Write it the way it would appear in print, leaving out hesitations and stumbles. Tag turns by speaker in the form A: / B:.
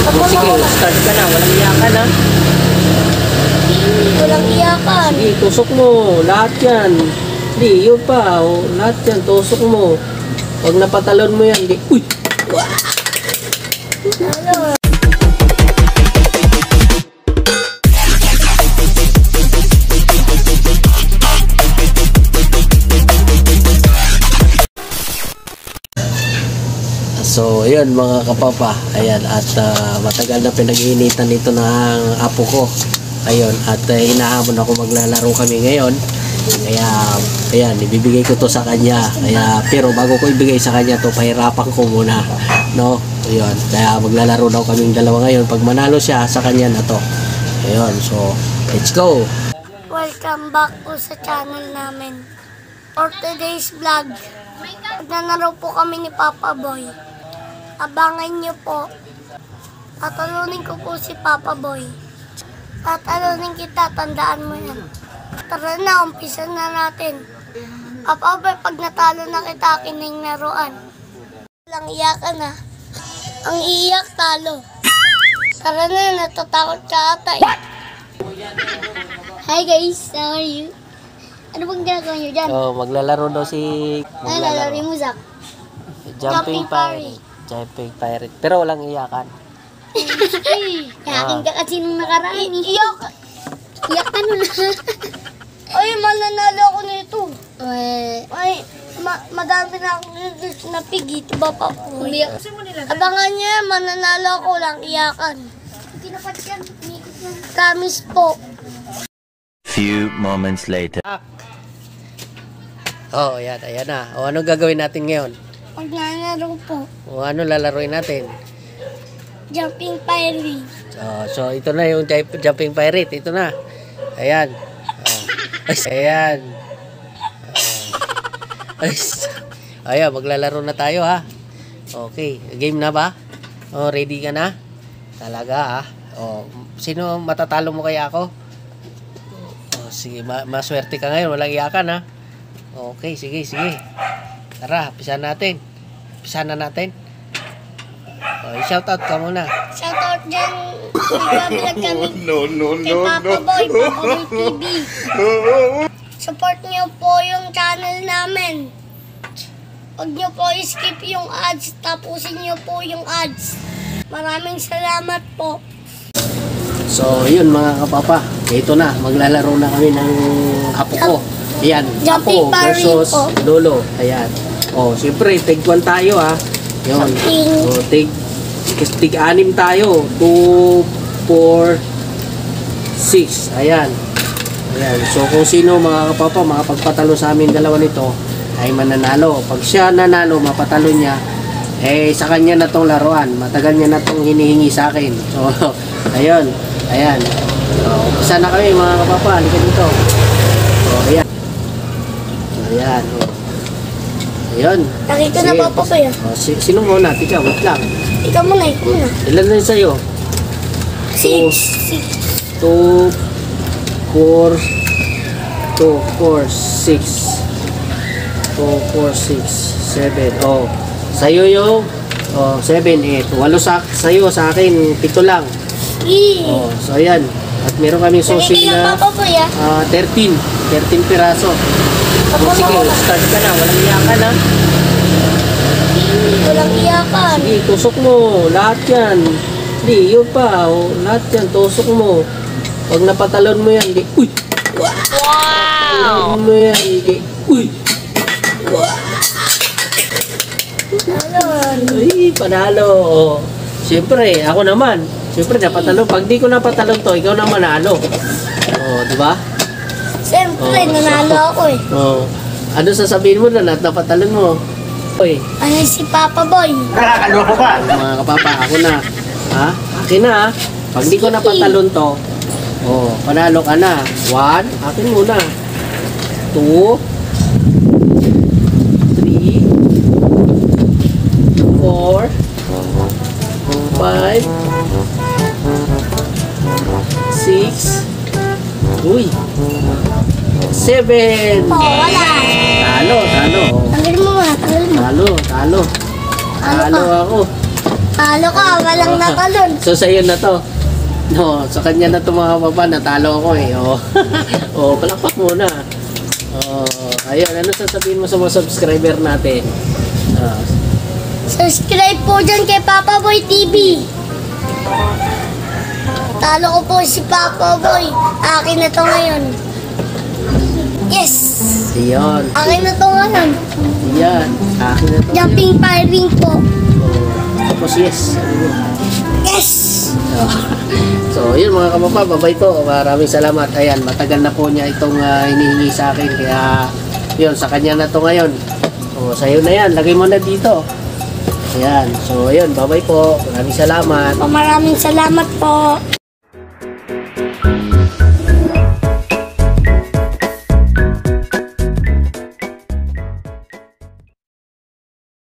A: O sige, start ka na. Walang iyakan ha.
B: Walang iyakan.
A: Sige, tusok mo. Lahat yan. Hindi, yun pa. O, lahat yan, tusok mo. Pag napatalon mo yan, di... Uy!
B: Ano?
A: So, ayun mga kapapa. Ayan, at matagal na pinag-iinitan nito ng apo ko. Ayun, at hinahamon ako maglalaro kami ngayon. Kaya, ayan, ibibigay ko to sa kanya. Kaya, pero bago ko ibigay sa kanya to, pahirapan ko muna. No? Ayun, kaya maglalaro daw kaming dalawa ngayon. Pag manalo siya, sa kanya na to. Ayun, so, let's go!
B: Welcome back po sa channel namin. For today's vlog, maglalaro po kami ni Papa Boy. Abangan nyo po. Tatalunin ko po si Papa Boy. Tatalunin kita, tandaan mo yan. Tara na, umpisa na natin. Papa Boy, pag natalo na kita, kining laruan. Walang iyakan na. Ang iiyak, talo. Tara na, natatakot ka ata eh. Hi guys, how are you? Ano bang ginagawa nyo dyan?
A: So, maglalaro daw si...
B: Ano lalaro mo, Zach?
A: Jumping Pirate. Jumping Pirate. Pero walang iyakan.
B: Yakin ka kasi nung nakaraan eh. Iyak ka nun. Ay, mananalo ako nito. Ay, madami na akong na piggy. Diba pa po? Abangan niyo yan, mananalo ako lang iyakan. Promise po.
C: Few moments later.
A: Oh, ayan, ayan na. O, ano gagawin natin ngayon?
B: Maglalaro po.
A: O, ano lalaroin natin?
B: Jumping Pirate.
A: So, ito na yung Jumping Pirate. Ito na. Ayan. Ayan. Ayan, maglalaro na tayo ha. Okay, game na ba? Oh, ready ka na? Talaga ha? Oh, sino matatalo mo kaya ako? Oh, sige, maswerte ka ngayon. Walang iyakan ha. Okay, sige, sige. Tara, pisa natin. Pisa na natin. Oh, shoutout ka muna.
B: Shoutout dyan. Nagbablog kami kay Papa Boy, Papa Boy TV. Support nyo po yung channel namin. Huwag nyo po skip yung ads. Tapusin nyo po yung ads. Maraming salamat po.
A: So, yun mga kapapa. Ito na, maglalaro na kami ng apo ko. Ayan,
B: Jumping
A: apo versus
B: po.
A: lolo. Ayan. Oh, siyempre, tig-1 tayo ha. Yun. Oh, tig-6 tayo. 2, 4, 6. Ayan. Ayan. So, kung sino mga kapapa, makapagpatalo sa amin dalawa nito, ay mananalo. Pag siya nanalo, mapatalo niya, eh, sa kanya na tong laruan. Matagal niya na tong hinihingi sa akin. So, ayun. Ayan. So, umpisa na kami mga kapapa. Halika dito. So, ayan. Ayan. Oh. Ayun.
B: Nakita na Papa Boy ah.
A: Oh, sino muna? Tika, wait lang.
B: Ikaw muna, ikaw muna.
A: Ilan na yun sa'yo?
B: 6.
A: 2, 4, 6. 2, 4, 6, 7. Oh, sa'yo yung 7, 8. 8 sa'yo, sa akin 7 lang. Oh, so ayan. At meron kami susi na
B: Papa Boy ah.
A: 13 piraso. So, sige, start ka na. Walang iyakan ha.
B: Walang iyakan.
A: Sige, tusok mo. Lahat yan. Hindi, yun pa. O, lahat yan, tusok mo. Pag napatalon mo yan, di, uy!
B: Wow!
A: Talon mo yan, di, uy! Ay, panalo. O, siyempre, ako naman. Siyempre, napatalon. Pag di ko napatalon to, ikaw na manalo. O, di ba?
B: Siyempre, nanalo ako eh.
A: O, ano sasabihin mo na napatalon mo? Oy.
B: Ano si Papa Boy?
C: Nakakaloko ka!
A: Mga kapapa, ako na. Ha? Akin na ha. Pag di ko napatalon to, oh, panalo ka na. 1, akin muna. 2, 3, 4, 5, 6, uy, 7.
B: Oh, wala.
A: Talo.
B: Tanggalin mo muna, tanggalin mo.
A: Talo ako.
B: Talo ka, walang natalon.
A: So, sa'yo na to. No, sa kanya na to mga papa, natalo ako eh. Oh, oh palakpak muna. Oh, ayun, ano sasabihin mo sa mga subscriber natin? Ah,
B: Subscribe po dyan kay Papa Boy TV. Talo ko po si Papa Boy. Akin na to ngayon. Yes!
A: Ayun.
B: Akin na to ngayon.
A: Yan. Akin na to.
B: Jumping firing po.
A: Oh, tapos yes.
B: Yes!
A: So, yun mga kapapa, babay po. Maraming salamat. Ayan, matagal na po niya itong hinihingi sa akin. Kaya, yun, sa kanya na to ngayon. O, sa'yo na yan. Lagay mo na dito. Ayan. So, yun, babay po. Maraming salamat.
B: Maraming salamat po.